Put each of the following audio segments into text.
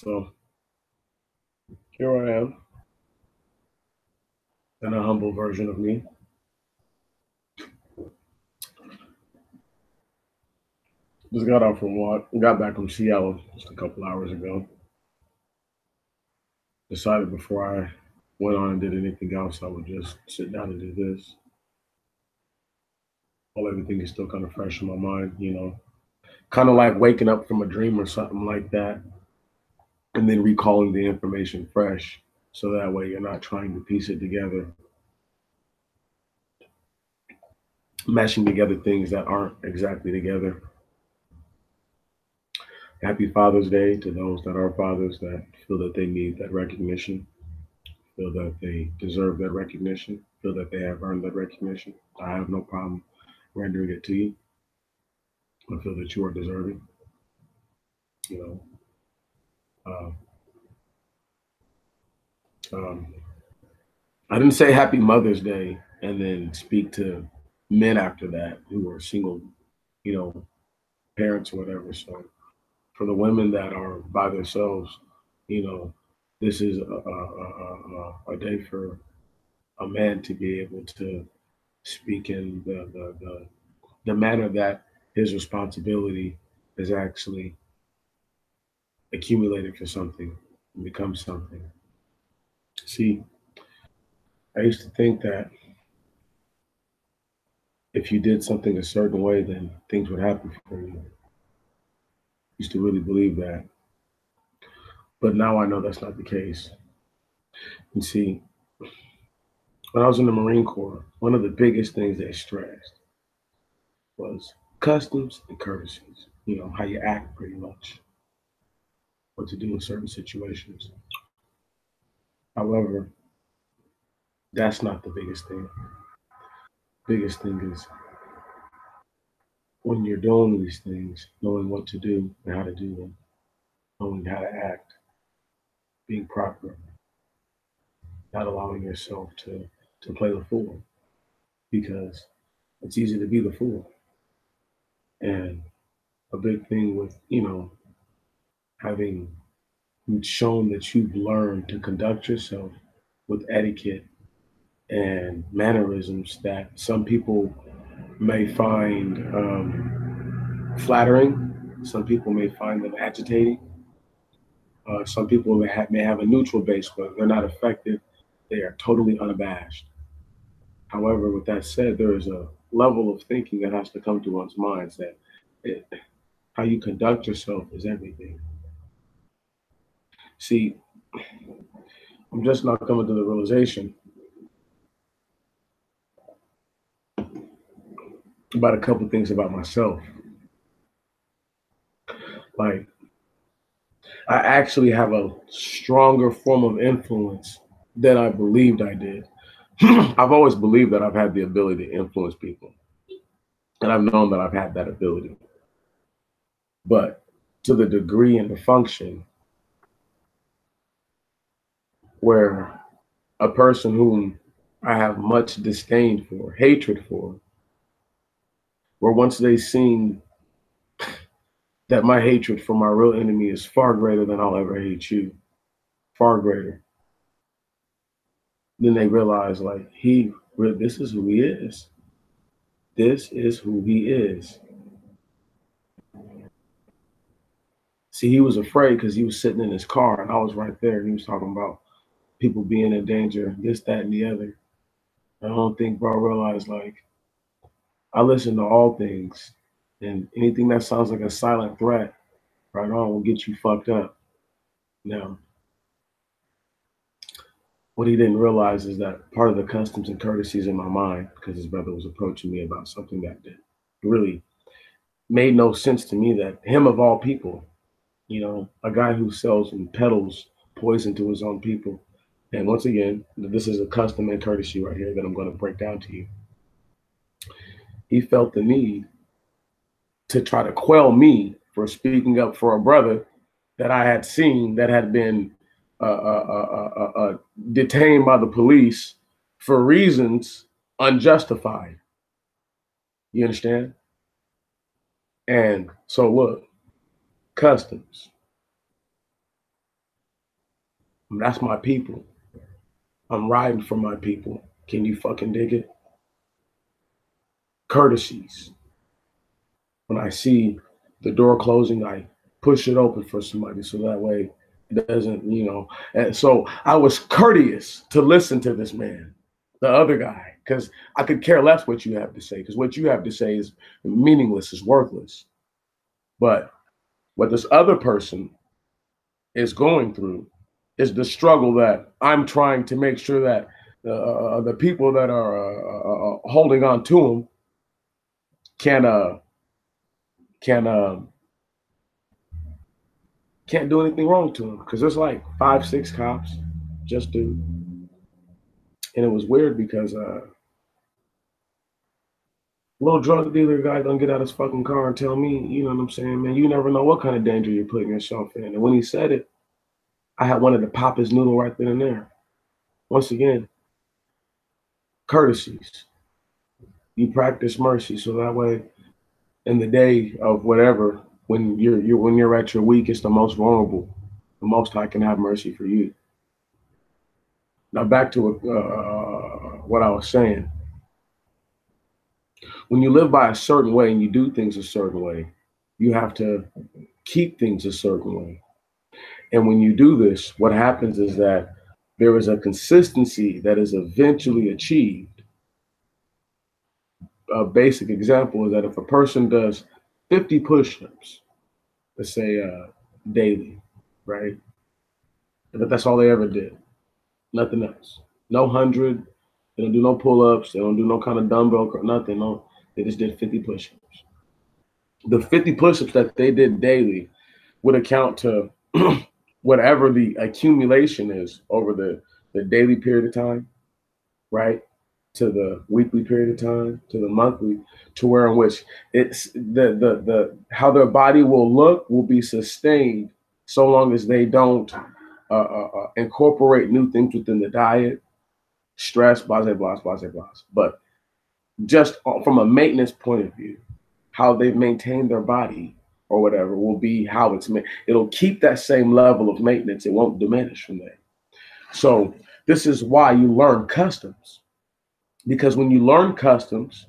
So here I am, in a humble version of me. Just got out from walk, got back from Seattle just a couple hours ago. Decided before I went on and did anything else, I would just sit down and do this. While everything is still kind of fresh in my mind. Kind of like waking up from a dream or something like that, and then recalling the information fresh. So that way you're not trying to piece it together, mashing together things that aren't exactly together. Happy Father's Day to those that are fathers that feel that they need that recognition, feel that they deserve that recognition, feel that they have earned that recognition. I have no problem rendering it to you. I feel that you are deserving. You know, uh, um, I didn't say Happy Mother's Day and then speak to men after that who are single, you know, parents or whatever. So for the women that are by themselves, you know, this is a day for a man to be able to speak in the manner that his responsibility is actually accumulated for something and becomes something. See, I used to think that if you did something a certain way, then things would happen for you. Used to really believe that. But now I know that's not the case. And see, when I was in the Marine Corps, one of the biggest things they stressed was customs and courtesies. How you act pretty much, what to do in certain situations. However, that's not the biggest thing. Biggest thing is when you're doing these things, knowing what to do and how to do them, knowing how to act, being proper, not allowing yourself to play the fool because it's easy to be the fool. And a big thing with, having shown that you've learned to conduct yourself with etiquette and mannerisms that some people may find flattering, some people may find them agitating, some people may have a neutral base where they're not affected, they are totally unabashed. However, with that said, there is a level of thinking that has to come to one's minds that it, how you conduct yourself is everything. See, I'm just not coming to the realization about a couple things about myself. Like, I actually have a stronger form of influence than I believed I did. I've always believed that I've had the ability to influence people, and I've known that I've had that ability. But to the degree and the function where a person whom I have much disdain for, hatred for, where once they seen that my hatred for my real enemy is far greater than I'll ever hate you, far greater, then they realize like this is who he is. This is who he is. See, he was afraid because he was sitting in his car and I was right there and he was talking about people being in danger, this, that, and the other. I don't think bro realized like I listen to all things and anything that sounds like a silent threat, right on, will get you fucked up. Now, what he didn't realize is that part of the customs and courtesies in my mind, because his brother was approaching me about something that did really made no sense to me that him of all people, a guy who sells and peddles poison to his own people. And once again, this is a custom and courtesy right here that I'm going to break down to you. He felt the need to try to quell me for speaking up for a brother that I had seen that had been detained by the police for reasons unjustified. You understand? And so, look, customs. That's my people. I'm riding for my people. Can you fucking dig it? Courtesies. When I see the door closing, I push it open for somebody so that way it doesn't, And so I was courteous to listen to this man, the other guy, because I could care less what you have to say, because what you have to say is meaningless, is worthless. But what this other person is going through is the struggle that I'm trying to make sure that the people that are holding on to him can can can't do anything wrong to him because there's like 5, 6 cops, just do. And it was weird because little drug dealer guy gonna get out his fucking car and tell me, you know what I'm saying, man, you never know what kind of danger you're putting yourself in. And when he said it, I had wanted to pop his noodle right then and there. Once again, courtesies. You practice mercy so that way in the day of whatever, when you're at your weakest, the most vulnerable, the Most High can have mercy for you. Now back to what I was saying. When you live by a certain way and you do things a certain way, you have to keep things a certain way. And when you do this, what happens is that there is a consistency that is eventually achieved. A basic example is that if a person does 50 push-ups, let's say daily, right? But that's all they ever did, nothing else. No 100, they don't do no pull-ups, they don't do no kind of dumbbell or nothing. No, they just did 50 push-ups. The 50 push-ups that they did daily would account to whatever the accumulation is over the daily period of time, right? To the weekly period of time, to the monthly, to where in which it's the how their body will be sustained so long as they don't incorporate new things within the diet, stress, blah, blah, blah, blah, blah. But just from a maintenance point of view, how they've maintained their body or whatever will be how it's made. It'll keep that same level of maintenance. It won't diminish from there. So this is why you learn customs, because when you learn customs,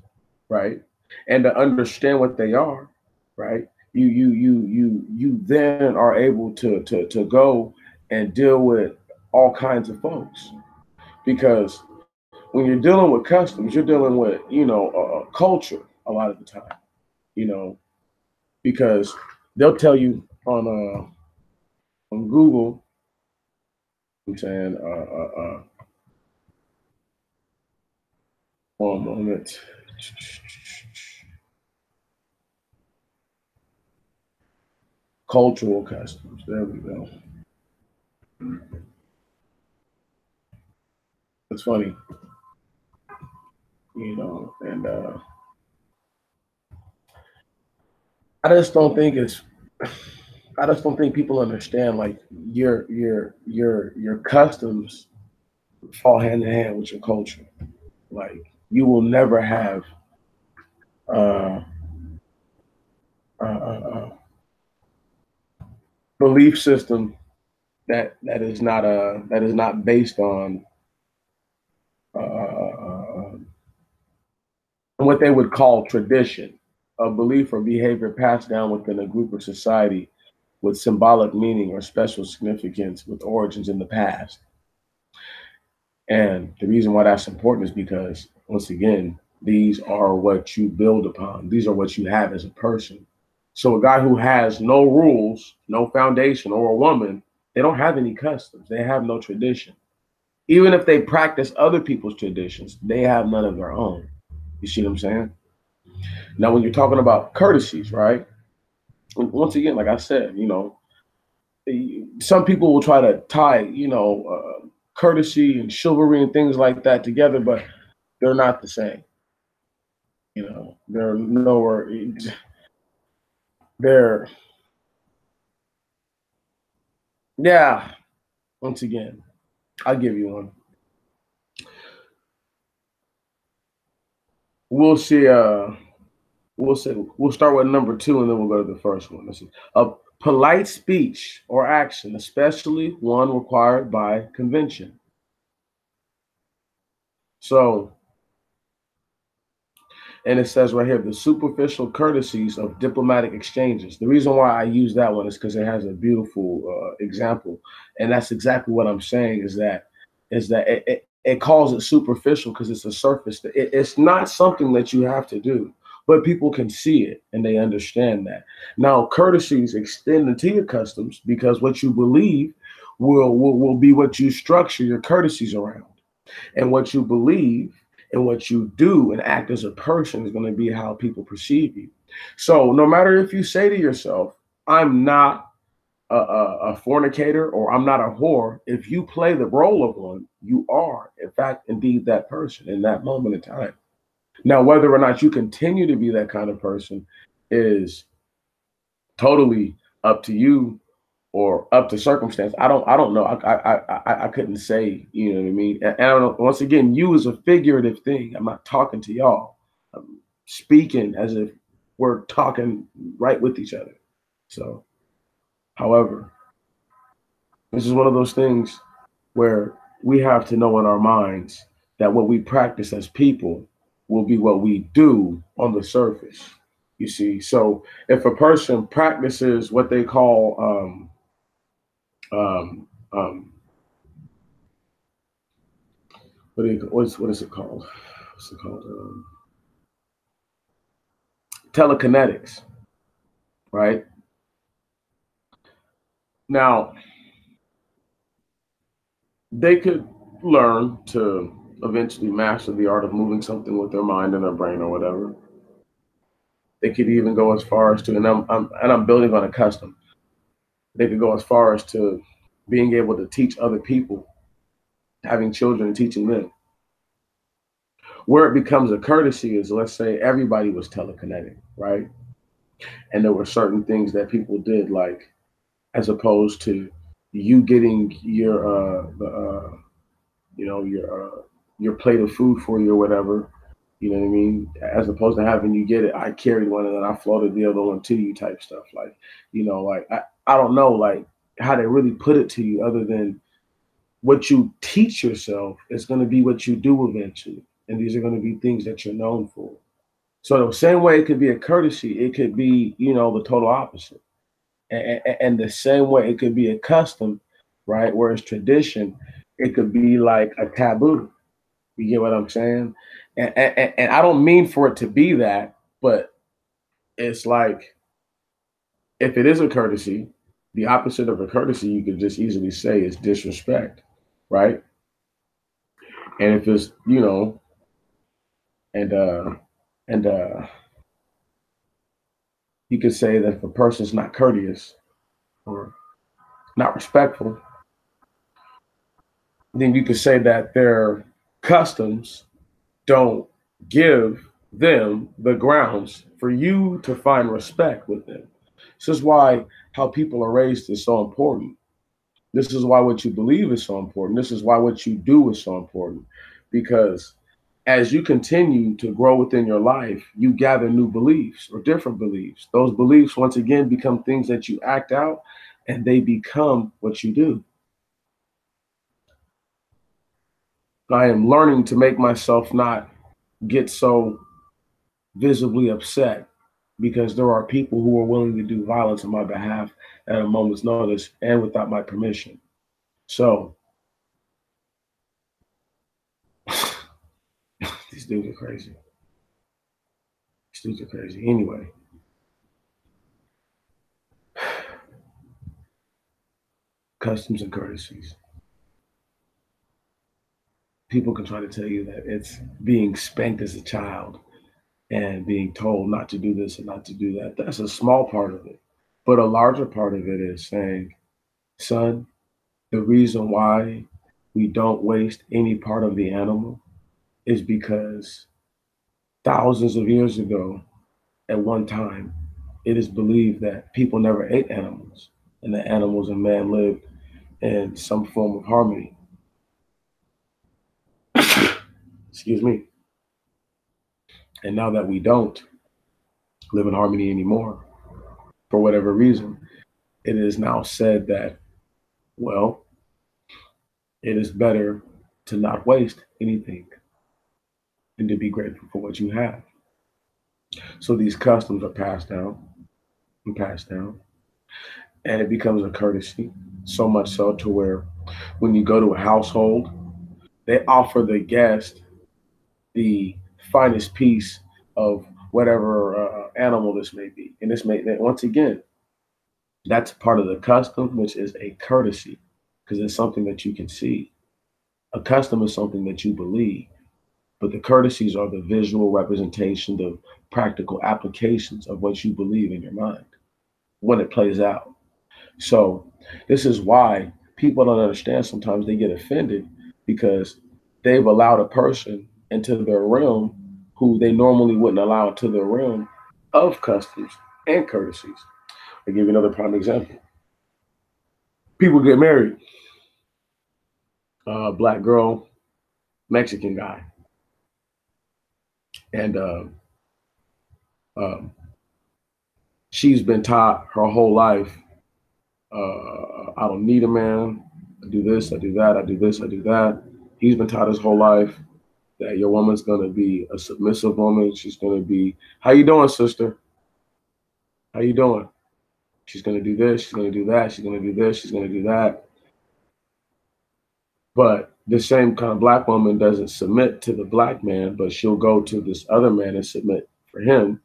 right, and to understand what they are, right, you then are able to go and deal with all kinds of folks, because when you're dealing with customs, you're dealing with culture a lot of the time, you know, because they'll tell you on Google. I'm saying, one moment. Cultural customs. There we go. It's funny, and I just don't think it's. I just don't think people understand like your customs fall hand in hand with your culture. Like you will never have uh, a belief system that is not based on what they would call tradition, a belief or behavior passed down within a group or society with symbolic meaning or special significance with origins in the past. And the reason why that's important is because, once again, these are what you build upon. These are what you have as a person. So a guy who has no rules, no foundation, or a woman, they don't have any customs. They have no tradition. Even if they practice other people's traditions, they have none of their own. You see what I'm saying? Now, when you're talking about courtesies, right? Once again, like I said, some people will try to tie, courtesy and chivalry and things like that together, but they're not the same. They're nowhere. They're yeah. Once again, I'll give you one. We'll see. We'll see. We'll start with number two, and then we'll go to the first one. Let's see. polite speech or action, especially one required by convention. So, and it says right here, the superficial courtesies of diplomatic exchanges. The reason why I use that one is because it has a beautiful example, and that's exactly what I'm saying. Is that it calls it superficial because it's a surface. It's not something that you have to do, but people can see it and they understand that. Now, courtesies extend into your customs because what you believe will be what you structure your courtesies around, and what you believe and what you do and act as a person is going to be how people perceive you. So no matter if you say to yourself, I'm not a fornicator or I'm not a whore, if you play the role of one, you are, in fact, indeed that person in that moment in time. Now, whether or not you continue to be that kind of person is totally up to you or up to circumstance. I don't know. I couldn't say, you know what I mean? And I don't know. Once again, you is a figurative thing. I'm not talking to y'all. I'm speaking as if we're talking right with each other. So, however, this is one of those things where we have to know in our minds that what we practice as people will be what we do on the surface. You see, so if a person practices what they call um, um, what is it called? What's it called? Telekinetics, right? Now they could learn to eventually master the art of moving something with their mind and their brain or whatever. They could even go as far as to, and I'm building on a custom. They could go as far as to being able to teach other people, having children and teaching them. Where it becomes a courtesy is, let's say everybody was telekinetic, right? And there were certain things that people did, like as opposed to you getting your plate of food for you or whatever. You know what I mean? As opposed to having you get it, I carried one and then I floated the other one to you, type stuff. Like, like I don't know, like how they really put it to you, other than what you teach yourself is going to be what you do eventually, and these are going to be things that you're known for. So the same way it could be a courtesy, it could be, the total opposite. And the same way it could be a custom, right? Whereas tradition, it could be like a taboo. You get what I'm saying? And I don't mean for it to be that, but it's like if it is a courtesy, the opposite of a courtesy, you could just easily say is disrespect, right? And if it's, and and you could say that if a person's not courteous or not respectful, then you could say that their customs don't give them the grounds for you to find respect with them. This is why how people are raised is so important. This is why what you believe is so important. This is why what you do is so important. Because as you continue to grow within your life, you gather new beliefs or different beliefs. Those beliefs, once again, become things that you act out and they become what you do. I am learning to make myself not get so visibly upset because there are people who are willing to do violence on my behalf at a moment's notice and without my permission. So these dudes are crazy. These dudes are crazy. Anyway, customs and courtesies. People can try to tell you that it's being spanked as a child and being told not to do this and not to do that. That's a small part of it. But a larger part of it is saying, son, the reason why we don't waste any part of the animal is because thousands of years ago, at one time, it is believed that people never ate animals and that animals and man lived in some form of harmony. Excuse me. And now that we don't live in harmony anymore, for whatever reason, it is now said that, well, it is better to not waste anything and to be grateful for what you have. So these customs are passed down and passed down, and it becomes a courtesy, so much so to where when you go to a household, they offer the guest the finest piece of whatever animal this may be. And this may, once again, that's part of the custom, which is a courtesy, because it's something that you can see. A custom is something that you believe, but the courtesies are the visual representation, the practical applications of what you believe in your mind when it plays out. So this is why people don't understand. Sometimes they get offended because they've allowed a person into their realm who they normally wouldn't allow into their realm of customs and courtesies. I'll give you another prime example. People get married. Black girl, Mexican guy. And um, she's been taught her whole life, I don't need a man. I do this, I do that, I do this, I do that. He's been taught his whole life that your woman's gonna be a submissive woman. She's gonna be, how you doing, sister? How you doing? She's gonna do this, she's gonna do that, she's gonna do this, she's gonna do that. But the same kind of black woman doesn't submit to the black man, but she'll go to this other man and submit for him.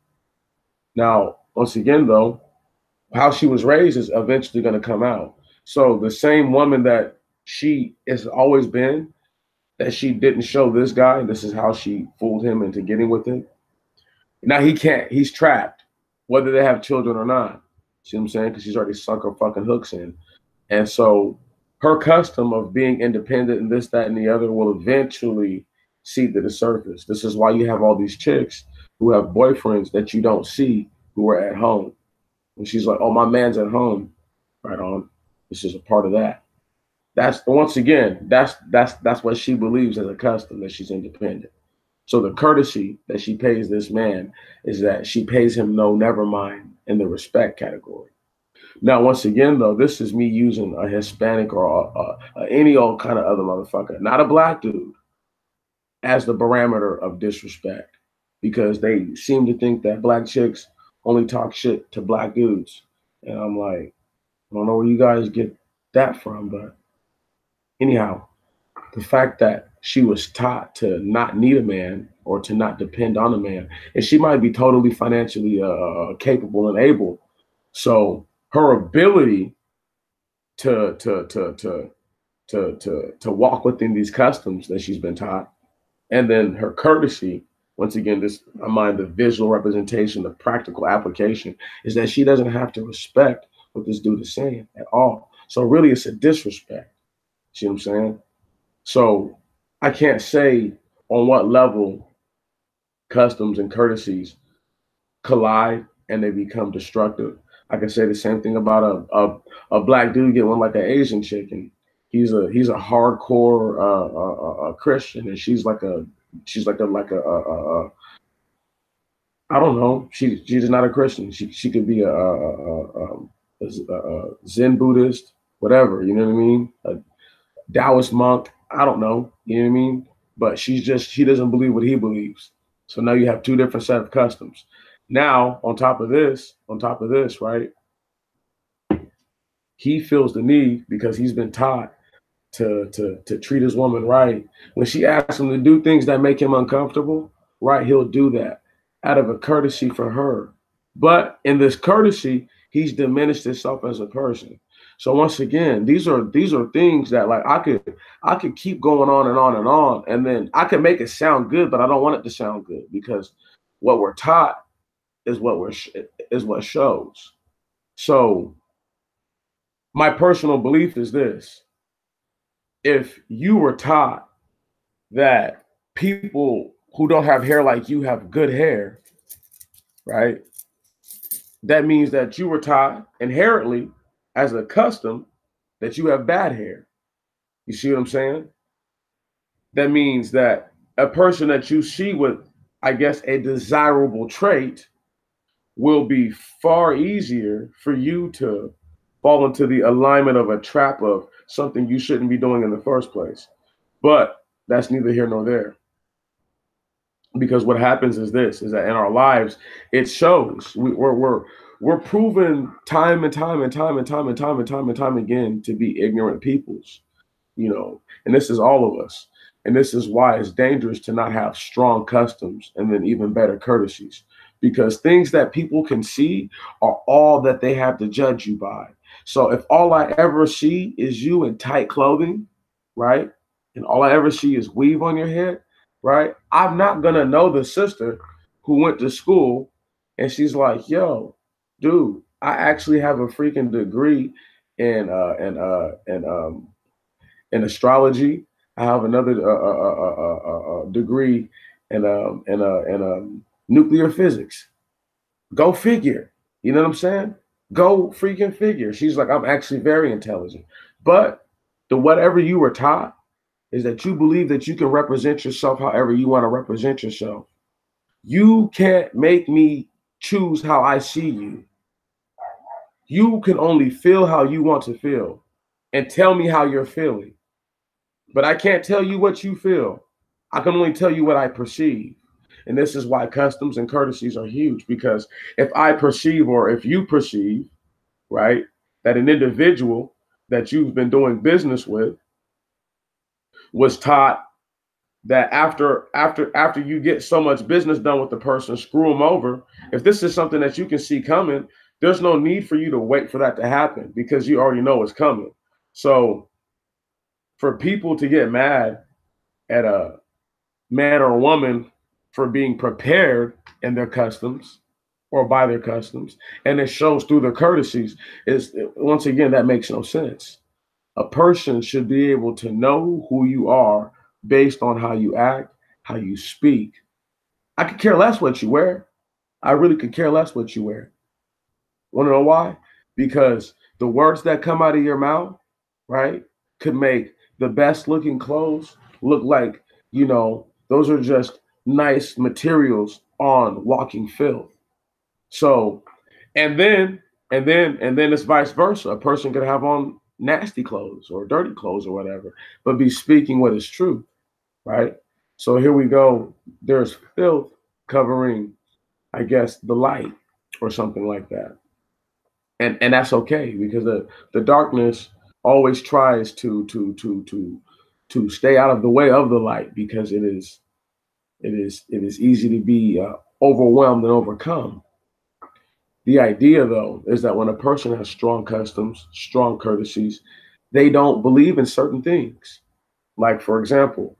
Now, once again, though, how she was raised is eventually going to come out. So the same woman that she has always been, that she didn't show this guy, this is how she fooled him into getting with him. Now he can't, he's trapped, whether they have children or not. See what I'm saying? Because she's already sunk her fucking hooks in. And so her custom of being independent and this, that, and the other will eventually seep to the surface. This is why you have all these chicks who have boyfriends that you don't see who are at home. And she's like, oh, my man's at home. Right on. This is a part of that. That's once again, that's what she believes as a custom, that she's independent. So the courtesy that she pays this man is that she pays him no, never mind in the respect category. Now, once again, though, this is me using a Hispanic or any old kind of other motherfucker, not a black dude, as the barometer of disrespect, because they seem to think that black chicks only talk shit to black dudes. And I'm like, I don't know where you guys get that from, but anyhow, the fact that she was taught to not need a man or to not depend on a man, and she might be totally financially capable and able. So her ability to walk within these customs that she's been taught, and then her courtesy, once again, this, I mind the visual representation, the practical application, is that she doesn't have to respect what this dude is saying at all. So really it's a disrespect. See what I'm saying? So I can't say on what level customs and courtesies collide and they become destructive. I can say the same thing about a black dude get one like an Asian chick, and he's a hardcore Christian, and she's like a I don't know, she's just not a Christian. She could be a Zen Buddhist, whatever, you know what I mean, a Taoist monk, I don't know, you know what I mean, but she doesn't believe what he believes. So now you have two different set of customs. Now on top of this, right, he feels the need because he's been taught to treat his woman right. When she asks him to do things that make him uncomfortable, right, he'll do that out of a courtesy for her. But in this courtesy, he's diminished himself as a person. So once again, these are things that, like, I could keep going on and on and on, and then I could make it sound good, but I don't want it to sound good, because what we're taught is what shows. So my personal belief is this: if you were taught that people who don't have hair like you have good hair, right? That means that you were taught inherently as a custom that you have bad hair. You see what I'm saying? That means that a person that you see with, I guess, a desirable trait will be far easier for you to fall into the alignment of a trap of something you shouldn't be doing in the first place. But that's neither here nor there. Because what happens is this: is that in our lives, it shows we're proven time and time and time and time and time and time and time again to be ignorant peoples, and this is all of us. And this is why it's dangerous to not have strong customs and then even better courtesies, because things that people can see are all that they have to judge you by. So if all I ever see is you in tight clothing, right? And all I ever see is weave on your head, right? I'm not going to know the sister who went to school and she's like, yo, dude, I actually have a freaking degree in in astrology. I have another degree in nuclear physics. Go figure. You know what I'm saying? Go freaking figure. She's like, I'm actually very intelligent. But the whatever you were taught is that you believe that you can represent yourself however you want to represent yourself. You can't make me choose how I see you. You can only feel how you want to feel and tell me how you're feeling. But I can't tell you what you feel. I can only tell you what I perceive. And this is why customs and courtesies are huge, because if I perceive, or if you perceive, right, that an individual that you've been doing business with was taught that after you get so much business done with the person, screw them over. If this is something that you can see coming, there's no need for you to wait for that to happen, because you already know it's coming. So for people to get mad at a man or a woman for being prepared in their customs or by their customs, and it shows through their courtesies, is, once again, that makes no sense. A person should be able to know who you are based on how you act, how you speak. I could care less what you wear. I really could care less what you wear. Want to know why? Because the words that come out of your mouth, right, could make the best looking clothes look like, those are just nice materials on walking filth. So, and then it's vice versa. A person could have on nasty clothes or dirty clothes or whatever, but be speaking what is true, right? So here we go. There's filth covering, I guess, the light or something like that. And that's okay, because the darkness always tries to stay out of the way of the light, because it is easy to be overwhelmed and overcome. The idea, though, is that when a person has strong customs, strong courtesies, they don't believe in certain things. Like, for example,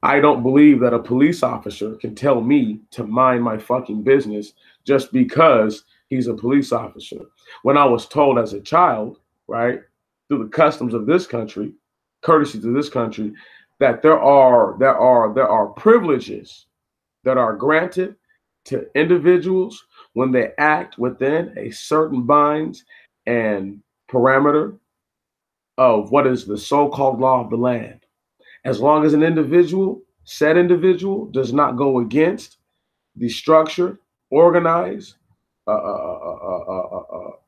I don't believe that a police officer can tell me to mind my fucking business just because he's a police officer. When I was told as a child, right, through the customs of this country, courtesies of this country, that there are privileges that are granted to individuals when they act within a certain binds and parameter of what is the so-called law of the land. As long as said individual, does not go against the structure, organized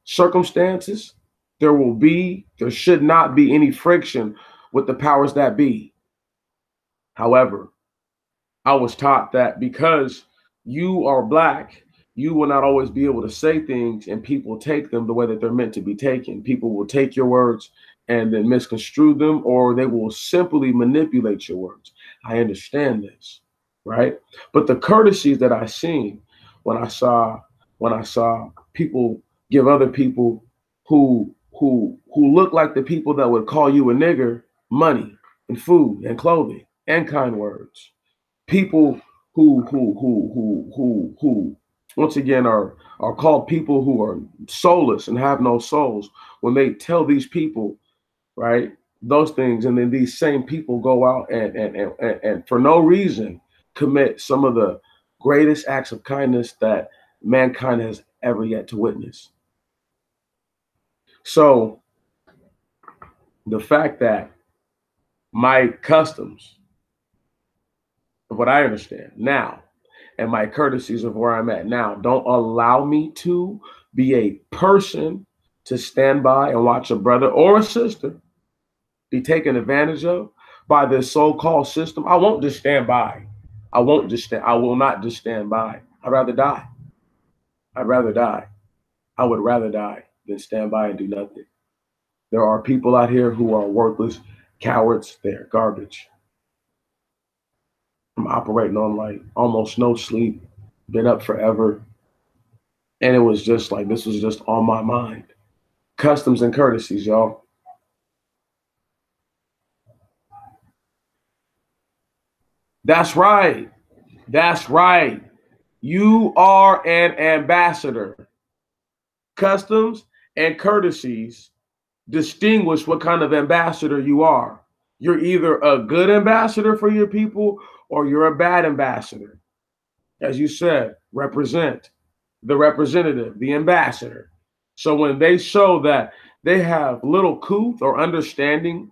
circumstances, there should not be any friction with the powers that be. However, I was taught that because you are black, you will not always be able to say things and people take them the way that they're meant to be taken. People will take your words and then misconstrue them, or they will simply manipulate your words. I understand this, right? But the courtesies that I seen when I saw people give other people who look like the people that would call you a nigger money and food and clothing and kind words, people who once again are called people who are soulless and have no souls, when they tell these people, right, those things, and then these same people go out and for no reason commit some of the greatest acts of kindness that mankind has ever yet to witness. So the fact that my customs, of what I understand now, and my courtesies of where I'm at now don't allow me to be a person to stand by and watch a brother or a sister be taken advantage of by this so-called system, I won't just stand by. I will not just stand by. I'd rather die. I'd rather die. I would rather die than stand by and do nothing. There are people out here who are worthless, cowards, they're garbage. I'm operating on like almost no sleep, been up forever. And it was just like this was just on my mind. Customs and courtesies, y'all. That's right. That's right. You are an ambassador. Customs and courtesies distinguish what kind of ambassador you are. You're either a good ambassador for your people or you're a bad ambassador. As you said, represent the representative, the ambassador. So when they show that they have little couth or understanding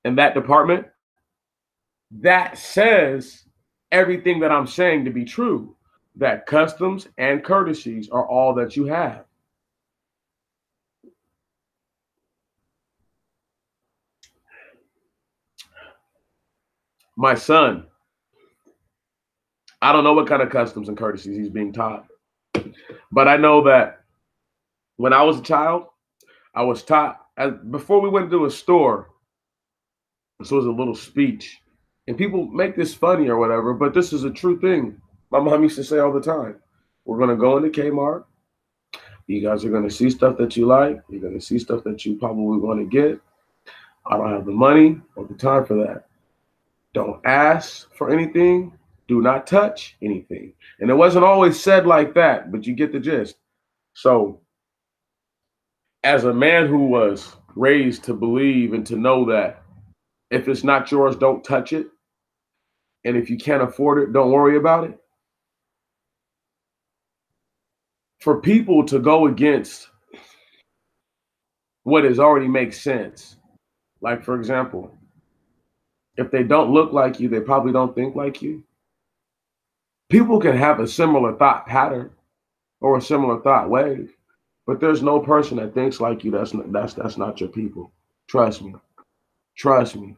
in that department, that says everything that I'm saying to be true, that customs and courtesies are all that you have. My son, I don't know what kind of customs and courtesies he's being taught, but I know that when I was a child, I was taught before we went to a store. This was a little speech, and people make this funny or whatever, but this is a true thing. My mom used to say all the time, "We're gonna go into Kmart. You guys are gonna see stuff that you like. You're gonna see stuff that you probably want to get. I don't have the money or the time for that. Don't ask for anything. Do not touch anything." And it wasn't always said like that, but you get the gist. So, as a man who was raised to believe and to know that if it's not yours, don't touch it. And if you can't afford it, don't worry about it. For people to go against what has already makes sense, like for example, if they don't look like you, they probably don't think like you. People can have a similar thought pattern or a similar thought wave, but there's no person that thinks like you. That's not your people. Trust me. Trust me.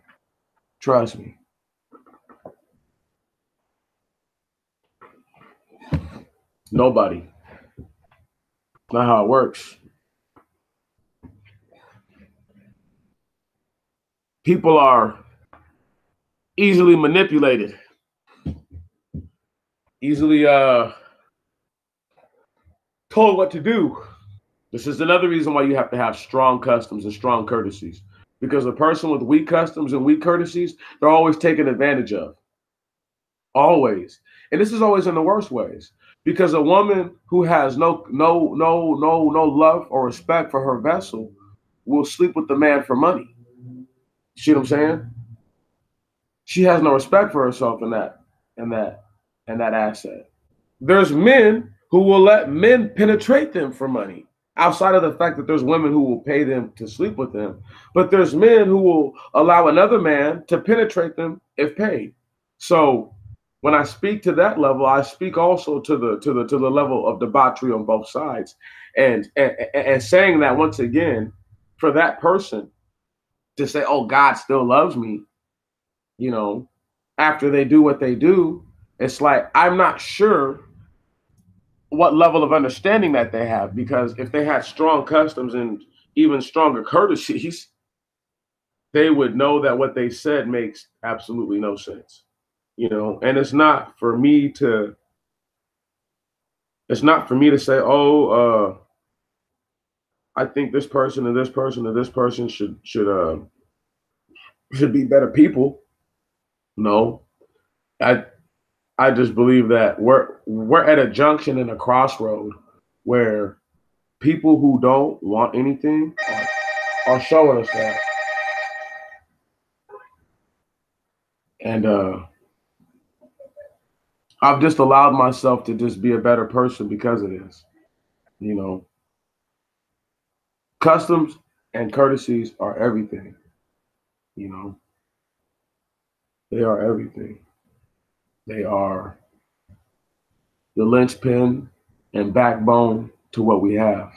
Trust me. Nobody. Not how it works. People are easily manipulated, easily told what to do. This is another reason why you have to have strong customs and strong courtesies. Because a person with weak customs and weak courtesies, they're always taken advantage of. Always. And this is always in the worst ways. Because a woman who has no love or respect for her vessel will sleep with the man for money. See what I'm saying? She has no respect for herself in that in that asset. There's men who will let men penetrate them for money. Outside of the fact that there's women who will pay them to sleep with them, but there's men who will allow another man to penetrate them if paid. So when I speak to that level, I speak also to the level of debauchery on both sides, and saying that once again, for that person to say, "Oh, God still loves me," you know, after they do what they do, it's like I'm not sure what level of understanding that they have, because if they had strong customs and even stronger courtesies, they would know that what they said makes absolutely no sense. And it's not for me to say, "Oh, I think this person and this person and this person should be better people." No, I I just believe that we're at a junction and a crossroad where people who don't want anything are showing us that. And I've just allowed myself to just be a better person because of this. You know, customs and courtesies are everything. You know, they are everything. They are the linchpin and backbone to what we have.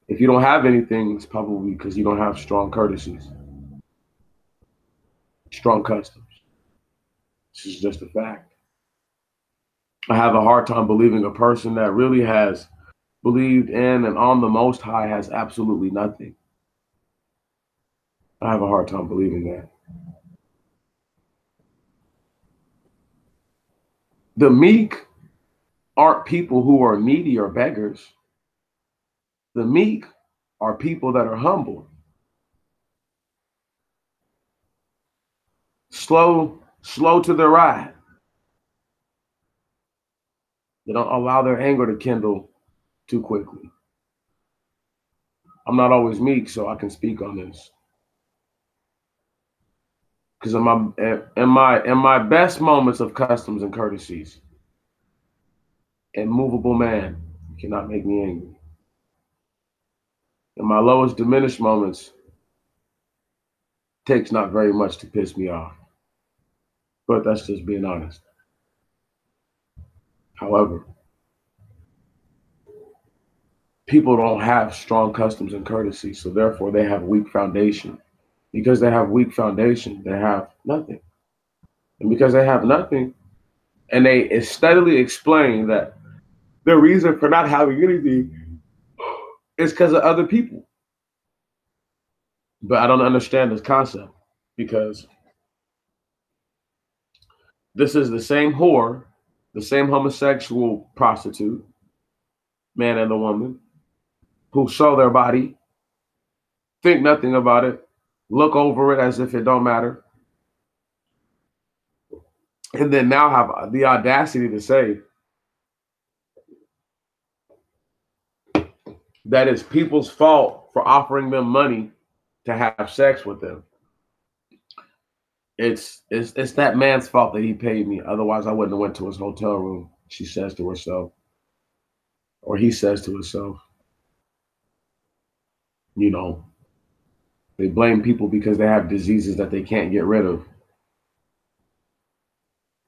If you don't have anything, it's probably because you don't have strong courtesies, strong customs. This is just a fact. I have a hard time believing a person that really has believed in and on the Most High has absolutely nothing. I have a hard time believing that. The meek aren't people who are needy or beggars. The meek are people that are humble, slow to their ride. They don't allow their anger to kindle too quickly. I'm not always meek, so I can speak on this. Because in my best moments of customs and courtesies, immovable man, you cannot make me angry. In my lowest diminished moments, takes not very much to piss me off. But that's just being honest. However, people don't have strong customs and courtesy, so therefore they have weak foundation. Because they have weak foundation, they have nothing. And because they have nothing, and they steadily explain that their reason for not having anything is because of other people. But I don't understand this concept because this is the same whore, the same homosexual prostitute, man and the woman, who show their body, think nothing about it, look over it as if it don't matter, and then now have the audacity to say that it's people's fault for offering them money to have sex with them. It's that man's fault that he paid me. Otherwise, I wouldn't have went to his hotel room. She says to herself, or he says to himself. You know, they blame people because they have diseases that they can't get rid of.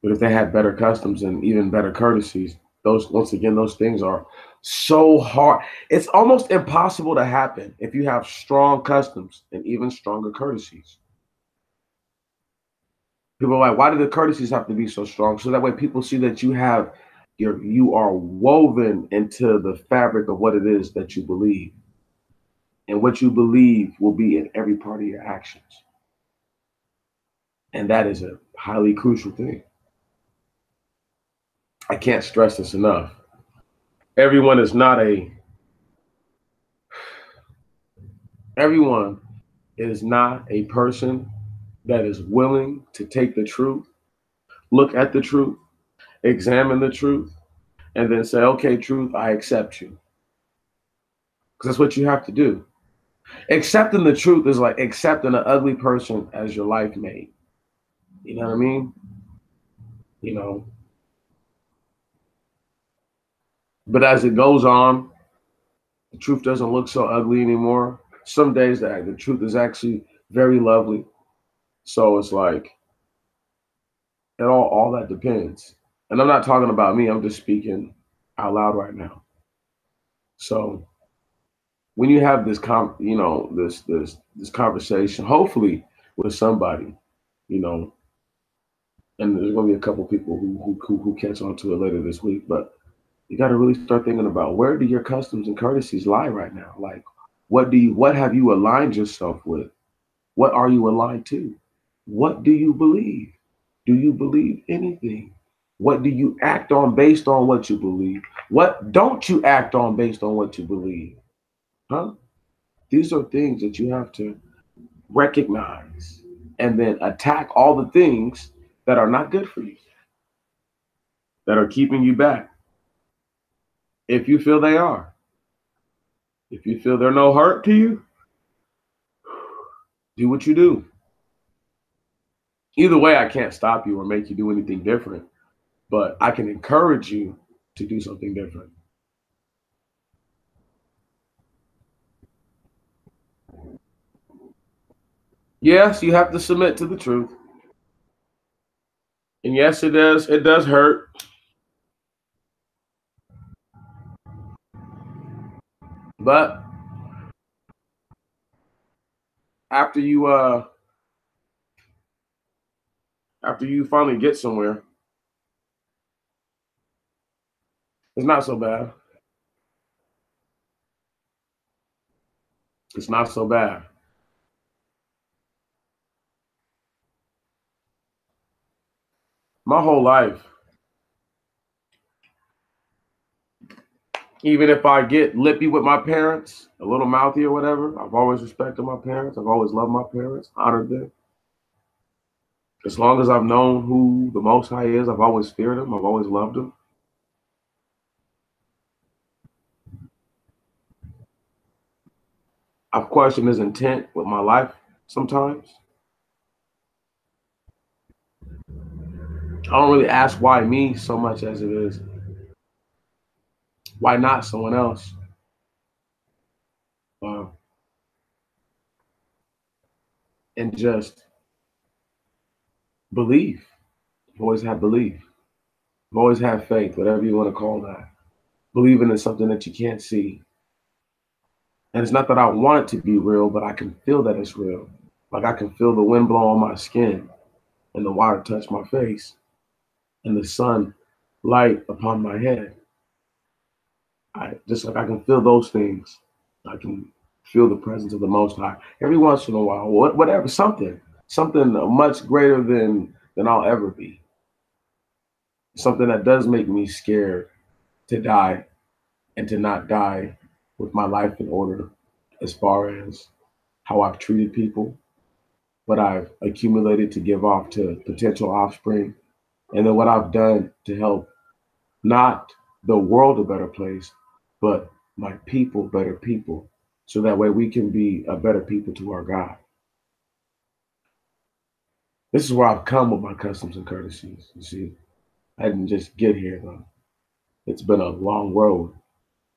But if they had better customs and even better courtesies, those things are so hard. It's almost impossible to happen if you have strong customs and even stronger courtesies. People are like, why do the courtesies have to be so strong? So that way people see that you are woven into the fabric of what it is that you believe. And what you believe will be in every part of your actions. And that is a highly crucial thing. I can't stress this enough. Everyone is not a everyone is not a person that is willing to take the truth, look at the truth, examine the truth, and then say, okay, truth, I accept you. Because that's what you have to do. Accepting the truth is like accepting an ugly person as your life mate. You know what I mean? You know. But as it goes on, the truth doesn't look so ugly anymore. Some days the truth is actually very lovely. So it's like all that depends. And I'm not talking about me, I'm just speaking out loud right now. So when you have this conversation, hopefully with somebody, you know, and there's gonna be a couple people who catch on to it later this week, but you got to really start thinking about, where do your customs and courtesies lie right now? Like, what have you aligned yourself with? What are you aligned to? What do you believe? Do you believe anything? What do you act on based on what you believe? What don't you act on based on what you believe? Huh? These are things that you have to recognize and then attack all the things that are not good for you, that are keeping you back. If you feel they are, if you feel they're no hurt to you, do what you do. Either way, I can't stop you or make you do anything different, but I can encourage you to do something different. Yes, you have to submit to the truth. And yes, it does hurt. But after you finally get somewhere, it's not so bad. It's not so bad. My whole life, even if I get lippy with my parents, a little mouthy or whatever, I've always respected my parents. I've always loved my parents, honored them. As long as I've known who the Most High is, I've always feared him. I've always loved him. I've questioned his intent with my life sometimes. I don't really ask why me so much as it is why not someone else. Uh, and just believe. I've always had belief. I've always had faith, whatever you want to call that. Believing in something that you can't see. And it's not that I want it to be real, but I can feel that it's real. Like I can feel the wind blow on my skin and the water touch my face and the sun light upon my head. I just like I can feel those things. I can feel the presence of the Most High every once in a while. Whatever, something much greater than I'll ever be. Something that does make me scared to die and to not die with my life in order, as far as how I've treated people, what I've accumulated to give off to potential offspring, and then what I've done to help not the world a better place, but my people better people. So that way we can be a better people to our God. This is where I've come with my customs and courtesies. You see, I didn't just get here though. It's been a long road,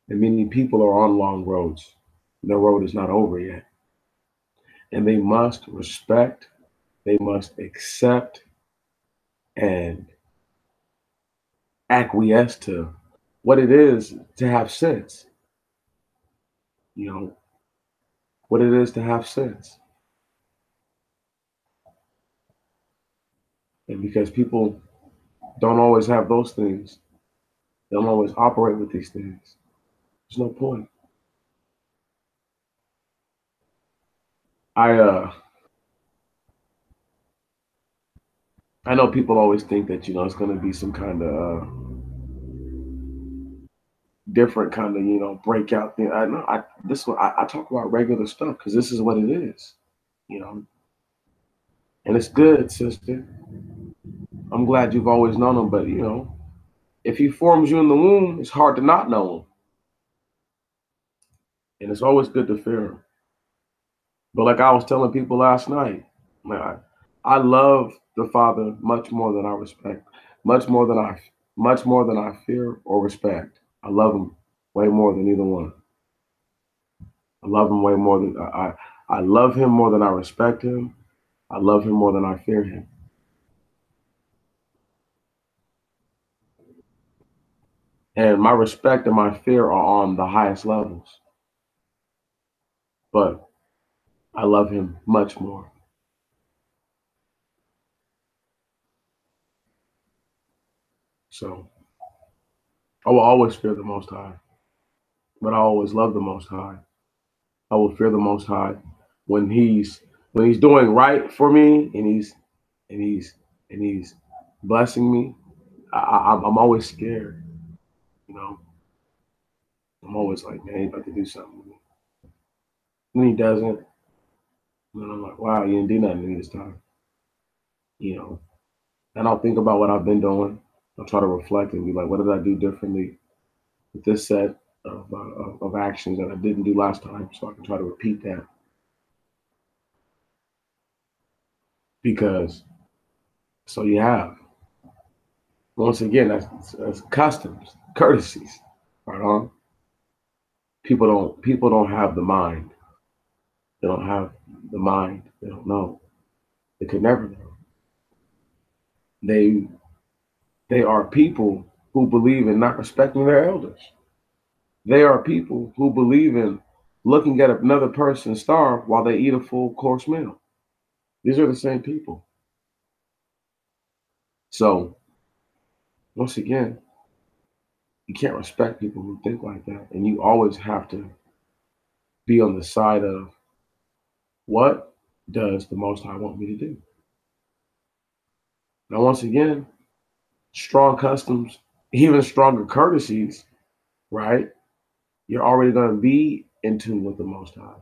and many people are on long roads. The road is not over yet. And they must respect, they must accept, and acquiesce to what it is to have sense. You know, what it is to have sense. And because people don't always have those things, they don't always operate with these things. There's no point. I uh I know people always think that it's going to be some kind of different kind of breakout thing. I know I talk about regular stuff because this is what it is, you know, and it's good, sister. I'm glad you've always known him, but if he forms you in the womb, it's hard to not know him, and it's always good to fear him. But like I was telling people last night, man, I love the Father much more than I respect, much more than I, much more than I fear or respect. I love him way more than either one. I love him way more than I love him more than I respect him. I love him more than I fear him. And my respect and my fear are on the highest levels. But I love him much more. So I will always fear the Most High, but I always love the Most High. I will fear the Most High when he's doing right for me and he's and he's blessing me. I'm always scared. You know, I'm always like, man, he's about to do something with me. And he doesn't. And I'm like, wow, you didn't do nothing to me this time. You know, and I'll think about what I've been doing. I'll try to reflect and be like, what did I do differently with this set of actions that I didn't do last time, so I can try to repeat that. Because so you have once again that's customs, courtesies, right on. People don't have the mind. They don't have the mind. They don't know. They could never know. They they are people who believe in not respecting their elders. They are people who believe in looking at another person starve while they eat a full course meal. These are the same people. So once again, you can't respect people who think like that. And you always have to be on the side of what does the Most High want me to do? Now, once again, strong customs, even stronger courtesies, right? You're already going to be in tune with the Most High.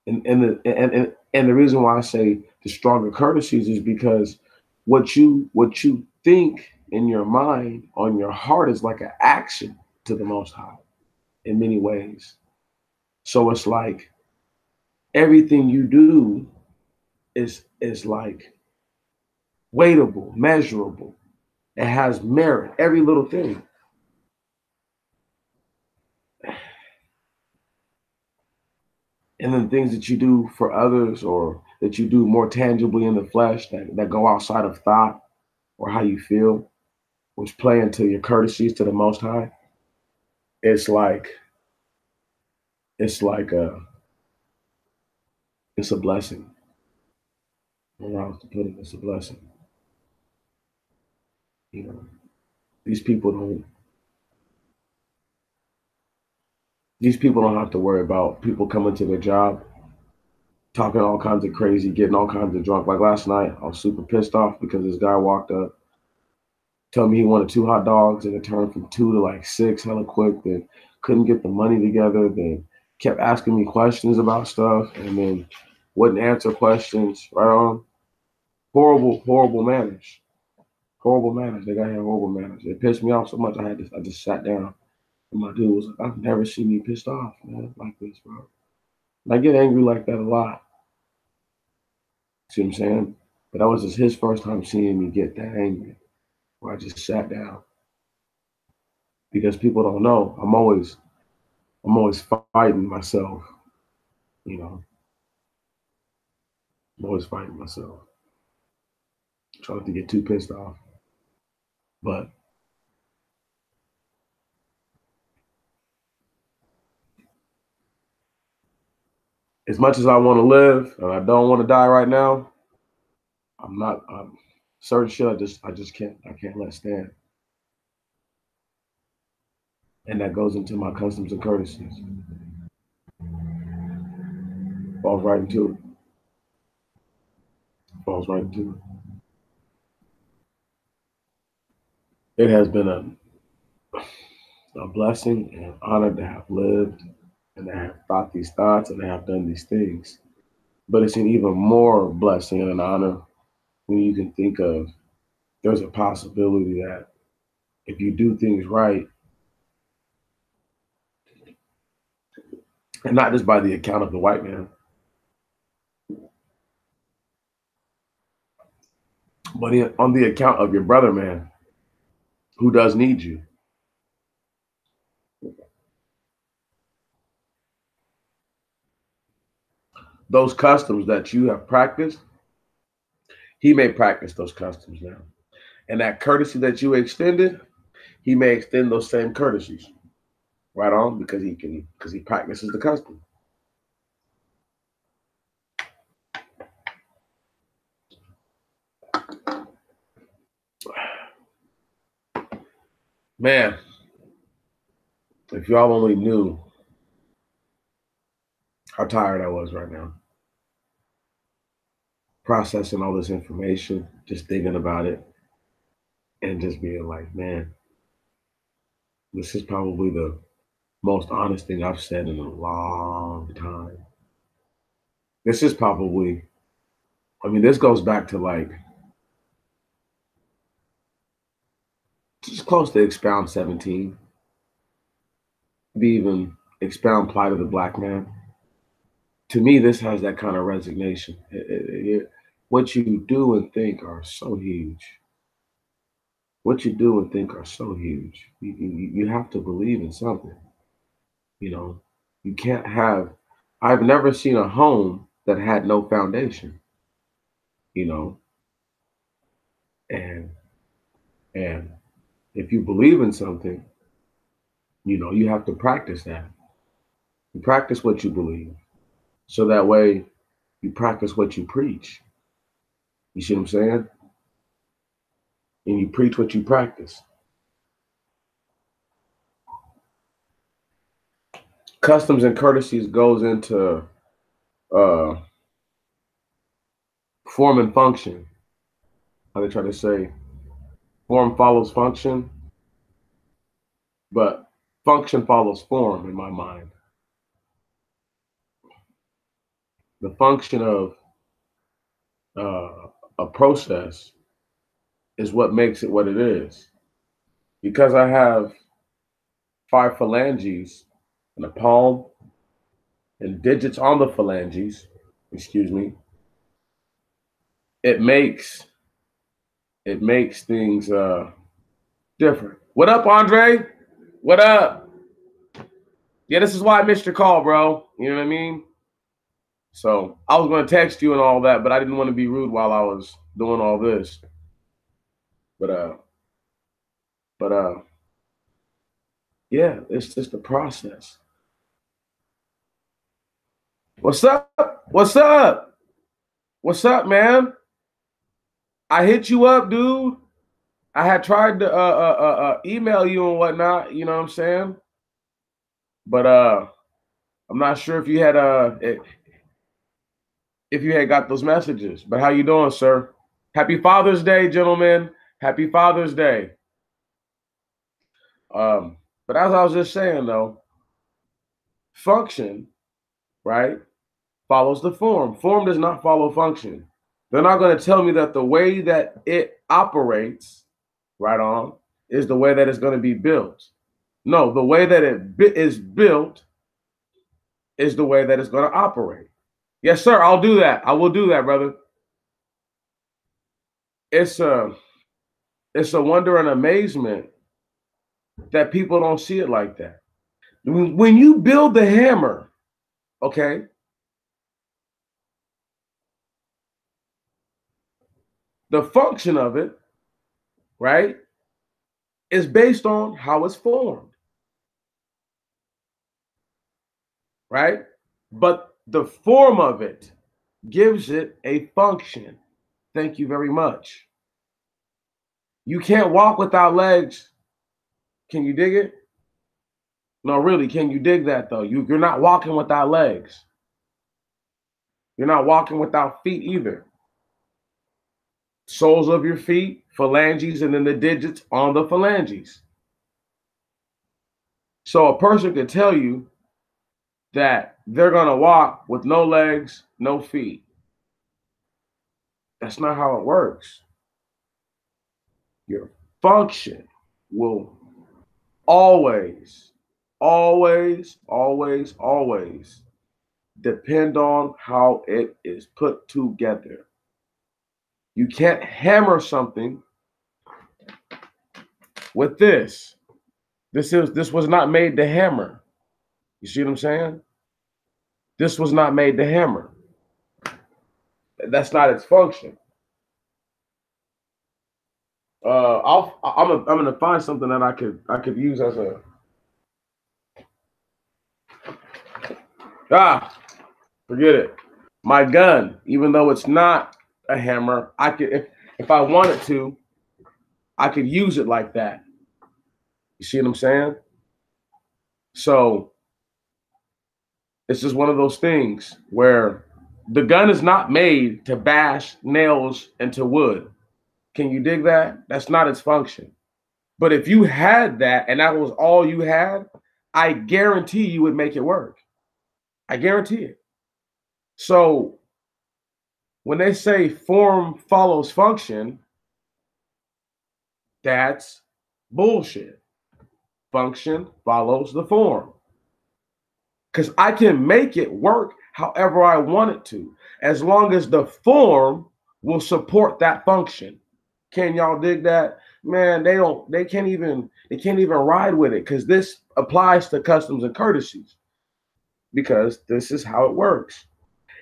And the reason why I say the stronger courtesies is because what you think in your mind on your heart is like an action to the Most High in many ways. So it's like everything you do is like weightable, measurable. It has merit, every little thing. And then things that you do for others or that you do more tangibly in the flesh that go outside of thought or how you feel, which play into your courtesies to the Most High, it's like it's like a it's a blessing. I don't know how to put it. It's a blessing. You know, these people don't these people don't have to worry about people coming to their job talking all kinds of crazy, getting all kinds of drunk. Like last night, I was super pissed off because this guy walked up, told me he wanted 2 hot dogs, and it turned from 2 to like 6 hella quick. Then couldn't get the money together. Then kept asking me questions about stuff, and then wouldn't answer questions. Right on. Horrible, horrible manners. Horrible manners. They got here horrible manners. It pissed me off so much. I just sat down, and my dude was like, "I've never seen you pissed off, man, like this, bro." And I get angry like that a lot. See what I'm saying? But that was just his first time seeing me get that angry, where I just sat down because people don't know. I'm always fighting myself. You know, I'm always fighting myself, trying not to get too pissed off. But as much as I want to live and I don't want to die right now, I'm not. Certain shit I just can't. I can't let stand, and that goes into my customs and courtesies. Falls right into it. Falls right into it. It has been a blessing and an honor to have lived and to have thought these thoughts and to have done these things. But it's an even more blessing and an honor when you can think of there's a possibility that if you do things right, and not just by the account of the white man, but on the account of your brother man who does need you, those customs that you have practiced, he may practice those customs now. And that courtesy that you extended, he may extend those same courtesies. Right on, because he practices the custom. Man, if y'all only knew how tired I was right now, processing all this information, just thinking about it, and just being like, man, this is probably the most honest thing I've said in a long time. This is probably, I mean, this goes back to like just close to Expound 17, be even Expound Plight of the Black Man. To me, this has that kind of resignation. What you do and think are so huge. What you do and think are so huge. You have to believe in something. You know, you can't have. I've never seen a home that had no foundation. You know, and and if you believe in something, you know, you have to practice that. You practice what you believe. So that way you practice what you preach. You see what I'm saying? And you preach what you practice. Customs and courtesies goes into uh, form and function. How they try to say form follows function, but function follows form in my mind. The function of a process is what makes it what it is. Because I have 5 phalanges in a palm and digits on the phalanges, excuse me, it makes things different. What up, Andre? What up? Yeah, this is why I missed your call, bro. You know what I mean? So I was going to text you and all that, but I didn't want to be rude while I was doing all this. But but yeah, it's just a process. What's up? What's up? What's up, man? I hit you up, dude. I had tried to email you and whatnot. You know what I'm saying? But I'm not sure if you had if you had got those messages. But how you doing, sir? Happy Father's Day, gentlemen. Happy Father's Day. But as I was just saying, though, function, right, follows the form. Form does not follow function. They're not going to tell me that the way that it operates, right on, is the way that it's going to be built. No, the way that it is built is the way that it's going to operate. Yes, sir. I'll do that. I will do that, brother. It's a wonder and amazement that people don't see it like that. When you build the hammer, okay, the function of it, right, is based on how it's formed, right? But the form of it gives it a function. Thank you very much. You can't walk without legs. Can you dig it? No, really, can you dig that though? You're not walking without legs. You're not walking without feet either. Soles of your feet, phalanges, and then the digits on the phalanges. So a person could tell you that they're going to walk with no legs, no feet. That's not how it works. Your function will always, always, always, always depend on how it is put together. You can't hammer something with this. This was not made to hammer. You see what I'm saying? This was not made to hammer. That's not its function. I'm gonna find something that I could use as a forget it. My gun, even though it's not a hammer, I could if I wanted to, I could use it like that. You see what I'm saying? So it's just one of those things where the gun is not made to bash nails into wood. Can you dig that? That's not its function. But if you had that and that was all you had, I guarantee you would make it work. I guarantee it. So when they say form follows function, that's bullshit. Function follows the form. Because I can make it work however I want it to, as long as the form will support that function. Can y'all dig that? Man, they can't even ride with it because this applies to customs and courtesies because this is how it works.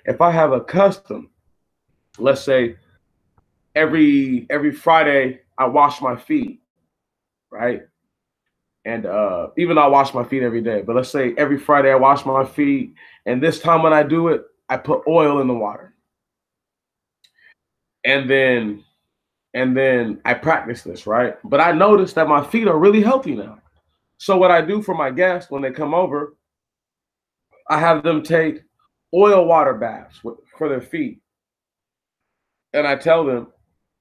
If I have a custom, let's say every Friday I wash my feet, right? And even though I wash my feet every day, but let's say every Friday I wash my feet, and this time when I do it, I put oil in the water, and then I practice this, right? But I noticed that my feet are really healthy now. So what I do for my guests when they come over, I have them take oil water baths for their feet, and I tell them,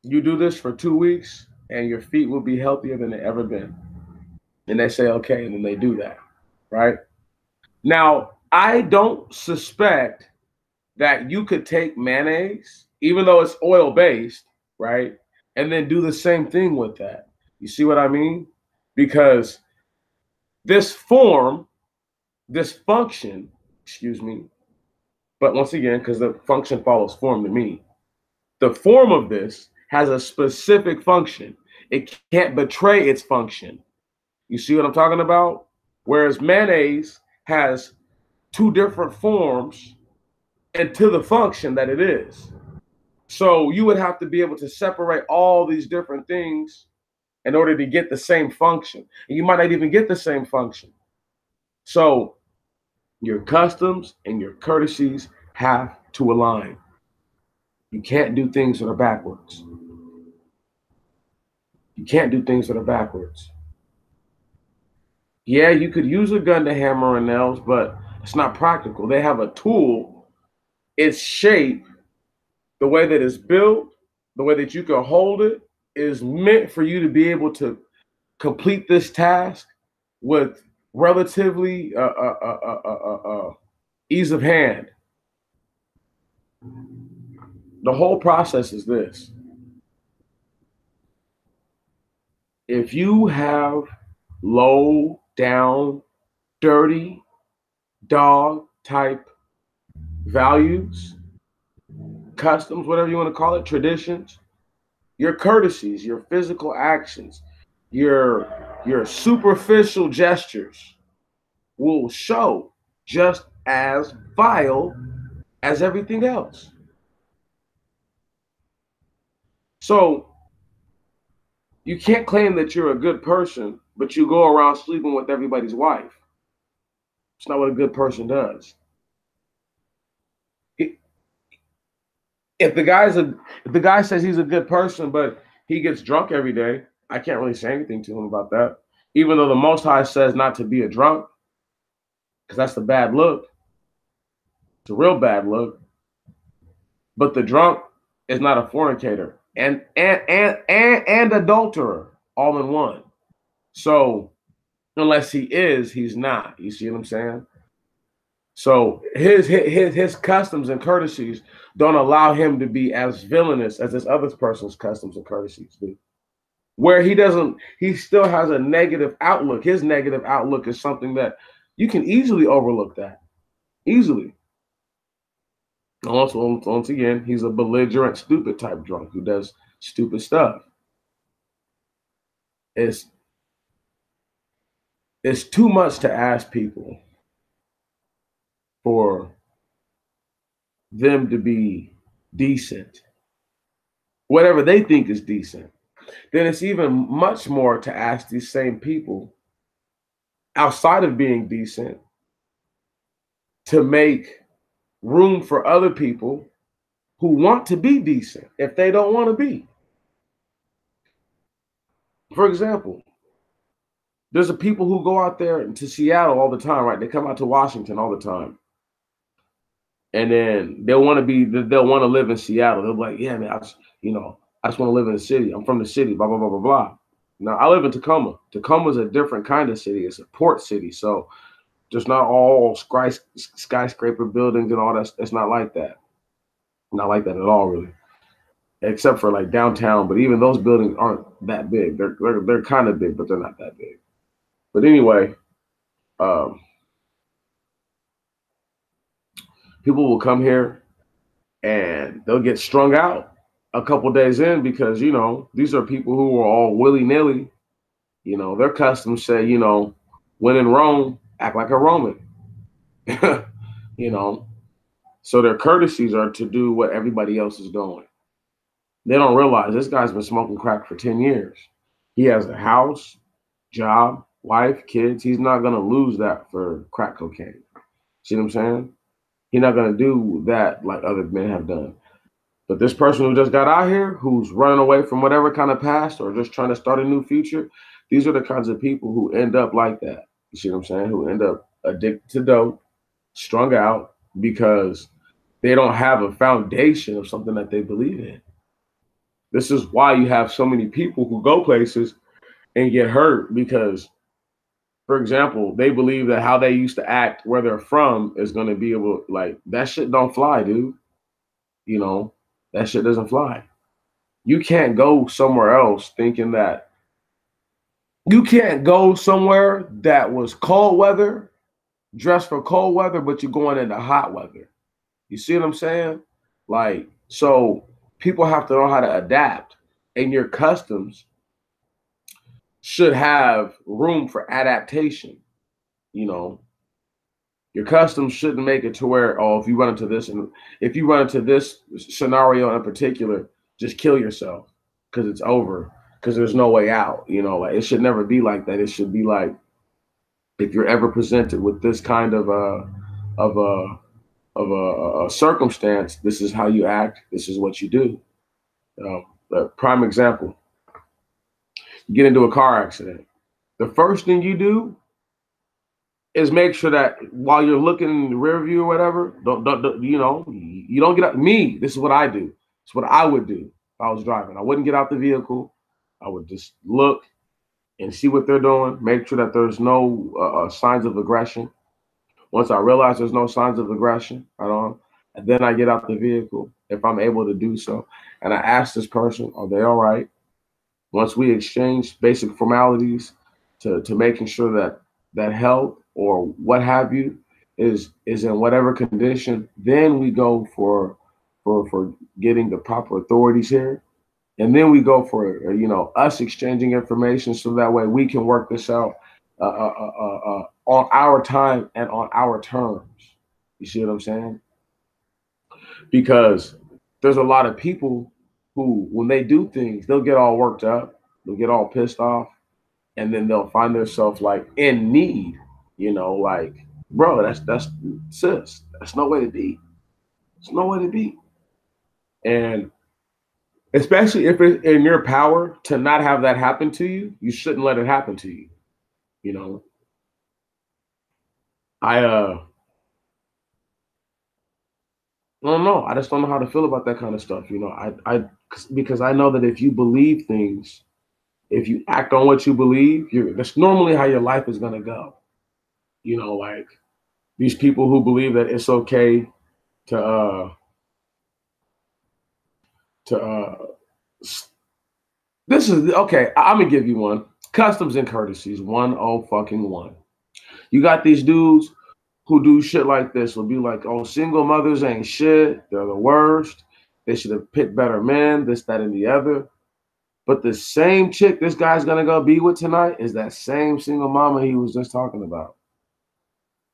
you do this for 2 weeks, and your feet will be healthier than they ever been. And they say, okay, and then they do that, right? Now, I don't suspect that you could take mayonnaise, even though it's oil based, right? And then do the same thing with that. You see what I mean? Because this form, this function, excuse me, but once again, because the function follows form to me, the form of this has a specific function. It can't betray its function. You see what I'm talking about? Whereas mayonnaise has two different forms into the function that it is. So you would have to be able to separate all these different things in order to get the same function. And you might not even get the same function. So your customs and your courtesies have to align. You can't do things that are backwards. You can't do things that are backwards. Yeah, you could use a gun to hammer in nails, but it's not practical. They have a tool, its shape, the way that it's built, the way that you can hold it, is meant for you to be able to complete this task with relatively ease of hand. The whole process is this: if you have low down, dirty dog type values, customs, whatever you want to call it, traditions, your courtesies, your physical actions, your superficial gestures will show just as vile as everything else. So you can't claim that you're a good person, but you go around sleeping with everybody's wife. It's not what a good person does. If the guy says he's a good person, but he gets drunk every day, I can't really say anything to him about that. Even though the Most High says not to be a drunk, because that's the bad look. It's a real bad look. But the drunk is not a fornicator and adulterer all in one. So unless he is, he's not. You see what I'm saying? So his customs and courtesies don't allow him to be as villainous as this other person's customs and courtesies do. Where he still has a negative outlook. His negative outlook is something that you can easily overlook that. Easily. Once again, he's a belligerent, stupid type drunk who does stupid stuff. It's too much to ask people for them to be decent, whatever they think is decent. Then it's even much more to ask these same people outside of being decent to make room for other people who want to be decent if they don't want to be. For example, there's a people who go out there to Seattle all the time, right? They come out to Washington all the time. And then they'll want to live in Seattle. They'll be like, yeah, man, I just want to live in the city. I'm from the city, blah, blah, blah, blah, blah. Now, I live in Tacoma. Tacoma is a different kind of city. It's a port city. So there's not all skyscraper buildings and all that. It's not like that. Not like that at all, really. Except for like downtown. But even those buildings aren't that big. They're kind of big, but they're not that big. But anyway, people will come here and they'll get strung out a couple days in because, these are people who are all willy-nilly. Their customs say, when in Rome, act like a Roman. So their courtesies are to do what everybody else is doing. They don't realize this guy's been smoking crack for 10 years. He has a house, job, wife, kids, he's not gonna lose that for crack cocaine. See what I'm saying? He's not gonna do that like other men have done. But this person who just got out here, who's running away from whatever kind of past or just trying to start a new future, these are the kinds of people who end up like that. You see what I'm saying? Who end up addicted to dope, strung out because they don't have a foundation of something that they believe in. This is why you have so many people who go places and get hurt because, for example, they believe that how they used to act where they're from is going to be able, like, that shit don't fly, dude. You know, that shit doesn't fly. You can't go somewhere else thinking that you can't go somewhere that was cold weather, dressed for cold weather, but you're going into hot weather. You see what I'm saying? Like, so people have to know how to adapt, and your customs should have room for adaptation. You know, your customs shouldn't make it to where, oh, if you run into this and if you run into this scenario in particular, just kill yourself because it's over because there's no way out. You know, like it should never be like that. It should be like if you're ever presented with this kind of of a a circumstance, this is how you act. This is what you do. A prime example: you get into a car accident. The first thing you do is make sure that while you're looking in the rear view or whatever, don't you know, you don't get out. Me, this is what I do. It's what I would do if I was driving. I wouldn't get out the vehicle. I would just look and see what they're doing. Make sure that there's no signs of aggression. Once I realize there's no signs of aggression at all, and then I get out the vehicle if I'm able to do so, and I ask this person, "Are they all right?" Once we exchange basic formalities to making sure that that health or what have you is in whatever condition, then we go for getting the proper authorities here, and then we go for us exchanging information so that way we can work this out on our time and on our terms. You see what I'm saying? Because there's a lot of people who, when they do things, they'll get all worked up, they'll get all pissed off, and then they'll find themselves like in need. Like, bro, that's sis. That's no way to be. It's no way to be. And especially if it's in your power to not have that happen to you, you shouldn't let it happen to you. You know, I don't know. I just don't know how to feel about that kind of stuff. Because I know that if you believe things, if you act on what you believe, that's normally how your life is gonna go. Like these people who believe that it's okay to to this is okay. I'm gonna give you one. Customs and courtesies, 101. You got these dudes who do shit like this. Will be like, oh, single mothers ain't shit. They're the worst. They should have picked better men. This, that, and the other. But the same chick this guy's gonna go be with tonight is that same single mama he was just talking about.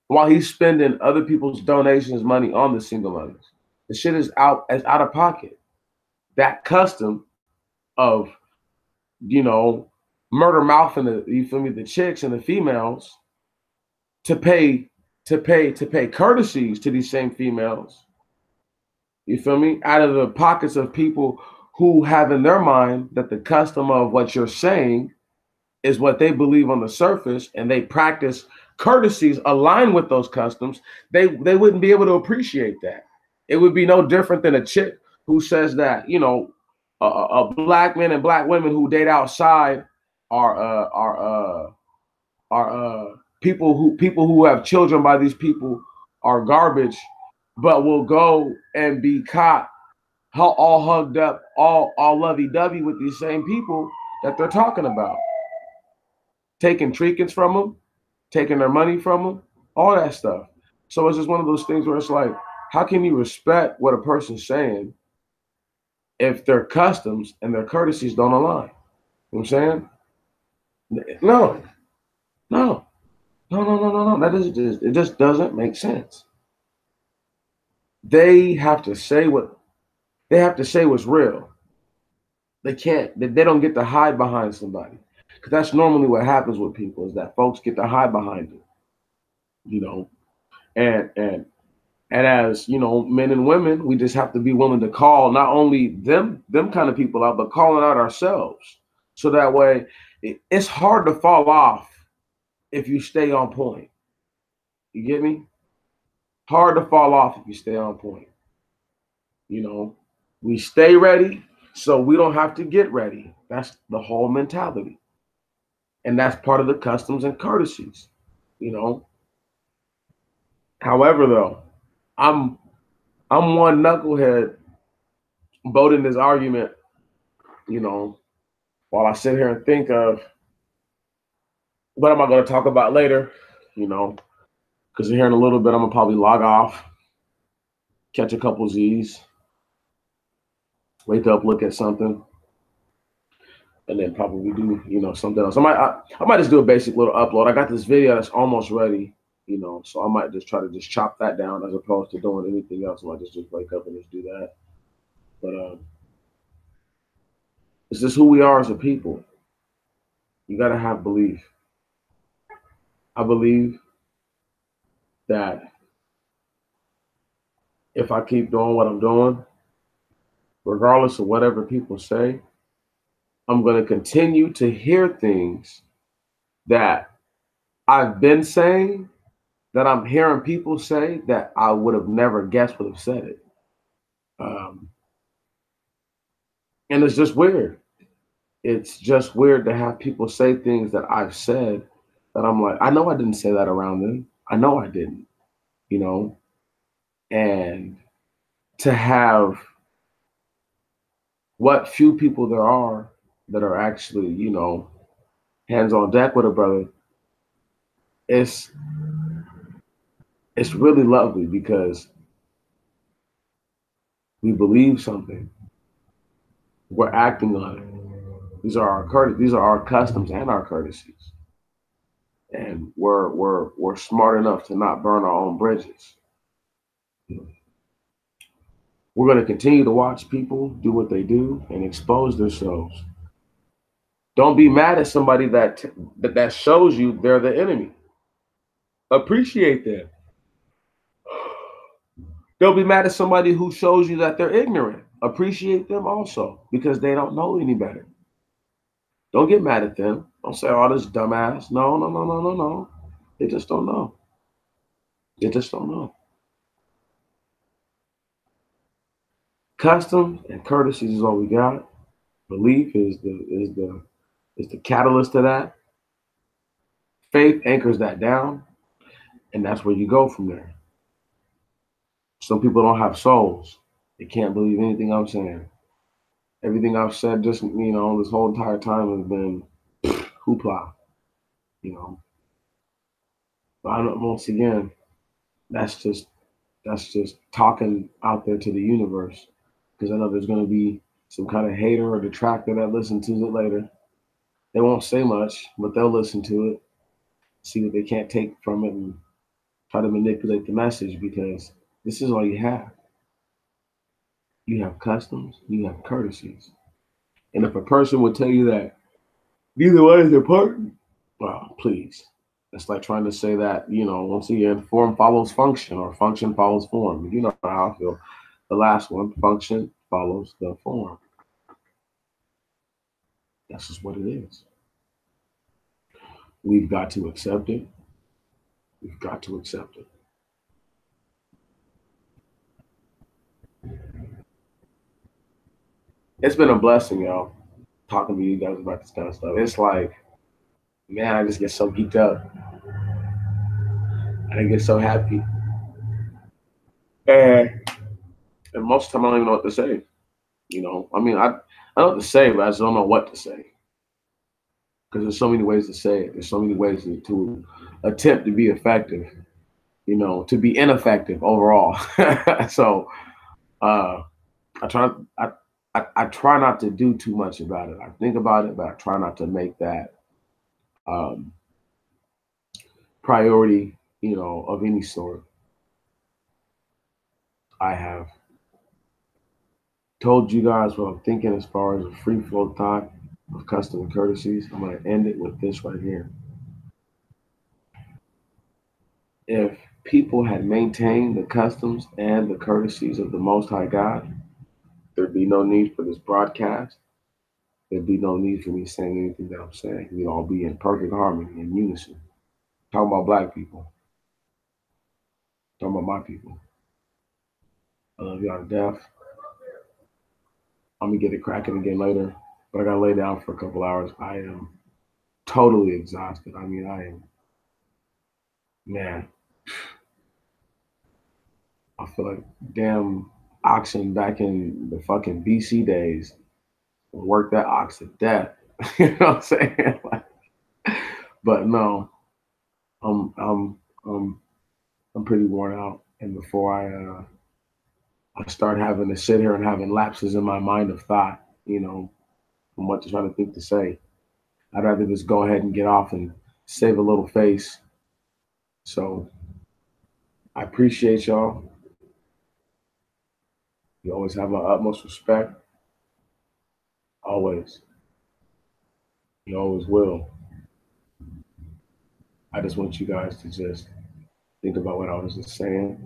While he's spending other people's donations money on the single mothers, the shit is out of pocket. That custom of murder mouth and the chicks and the females to pay courtesies to these same females. You feel me? Out of the pockets of people who have in their mind that the custom of what you're saying is what they believe on the surface, and they practice courtesies aligned with those customs, they wouldn't be able to appreciate that. It would be no different than a chick who says that a black men and black women who date outside are people who have children by these people are garbage, but will go and be caught all hugged up, all lovey-dovey with these same people that they're talking about, taking trinkets from them, taking their money from them, all that stuff. So it's just one of those things where it's like, how can you respect what a person's saying if their customs and their courtesies don't align? You know what I'm saying? No, no, no. It just doesn't make sense. They have to say what's real. They can't. They don't get to hide behind somebody. Because that's normally what happens with people is that folks get to hide behind it, you know. And as men and women, we just have to be willing to call not only them kind of people out, but calling out ourselves. So that way, it's hard to fall off if you stay on point. You get me? Hard to fall off if you stay on point. You know, we stay ready so we don't have to get ready. That's the whole mentality. And that's part of the customs and courtesies, you know. However, though, I'm I'm one knucklehead voting this argument, you know, while I sit here and think of what am I going to talk about later, you know, because here in a little bit, I'm going to probably log off, catch a couple Z's, wake up, look at something, and then probably do, something else. I might just do a basic little upload. I got this video that's almost ready, so I might just try to just chop that down as opposed to doing anything else. I might just wake up and just do that. But it's just who we are as a people. You got to have belief. I believe that if I keep doing what I'm doing, regardless of whatever people say, I'm going to continue to hear things that I've been saying, that I'm hearing people say that I would have never guessed would have said it. Um, and it's just weird. It's just weird to have people say things that I've said that I'm like, I know I didn't say that around them. I know I didn't, you know, and to have what few people there are that are actually, hands on deck with a brother, it's it's really lovely because we believe something, we're acting on it. These are our customs and our courtesies, and we're smart enough to not burn our own bridges. We're going to continue to watch people do what they do and expose themselves. Don't be mad at somebody that shows you they're the enemy. Appreciate them. Don't be mad at somebody who shows you that they're ignorant. Appreciate them also because they don't know any better. Don't get mad at them. Don't say, "Oh, this dumbass." No, no, no, no, no, no. They just don't know. They just don't know. Custom and courtesies is all we got. Belief is the catalyst to that. Faith anchors that down, and that's where you go from there. Some people don't have souls. They can't believe anything I'm saying. Everything I've said just this whole entire time has been hoopla, you know. But once again, that's just that's just talking out there to the universe because I know there's going to be some kind of hater or detractor that listens to it later. They won't say much, but they'll listen to it, see what they can't take from it, and try to manipulate the message because this is all you have. You have customs, you have courtesies. And if a person would tell you that neither one is important, well, please. It's like trying to say that, once again, form follows function or function follows form. You know how I feel. The last one, function follows the form. That's just what it is. We've got to accept it. We've got to accept it. It's been a blessing, y'all, talking to you guys about this kind of stuff. It's like, man, I just get so geeked up. I get so happy. And, and most of the time, I don't even know what to say. I mean, I know what to say, but I just don't know what to say. Because there's so many ways to say it. There's so many ways to attempt to be effective, to be ineffective overall. So uh, I try I try not to do too much about it. I think about it, but I try not to make that um, priority, of any sort. I have told you guys what I'm thinking as far as a free flow thought. of custom and courtesies. I'm going to end it with this right here. If people had maintained the customs and the courtesies of the Most High God, there'd be no need for this broadcast. There'd be no need for me saying anything that I'm saying. We'd all be in perfect harmony and unison. Talking about black people. Talking about my people. I love y'all to death. I'm gonna get it cracking again later, but I gotta lay down for a couple hours. I am totally exhausted. I mean, I am, man, I feel like damn oxen back in the fucking BC days. Work that ox to death. You know what I'm saying? Like, but no, I'm I'm I'm I'm pretty worn out. And before I start having to sit here and having lapses in my mind of thought, from what to try to think to say, I'd rather just go ahead and get off and save a little face. So I appreciate y'all. You always have my utmost respect. Always. You always will. I just want you guys to just think about what I was just saying.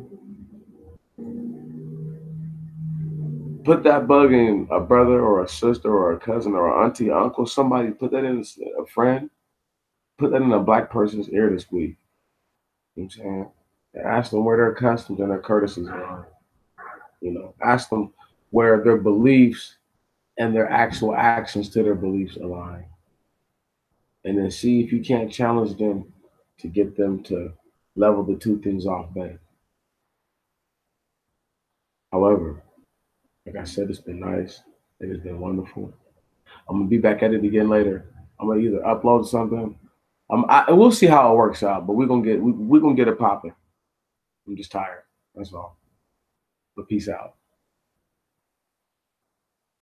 Put that bug in a brother or a sister or a cousin or an auntie, uncle, somebody, put that in a friend, put that in a black person's ear this week. You know what I'm saying? And ask them where their customs and their courtesies are. Ask them where their beliefs and their actual actions to their beliefs align. And then see if you can't challenge them to get them to level the two things off better. However, like I said, it's been nice. It has been wonderful. I'm gonna be back at it again later. I'm gonna either upload something. We'll see how it works out, but we're gonna get it popping. I'm just tired. That's all. But peace out.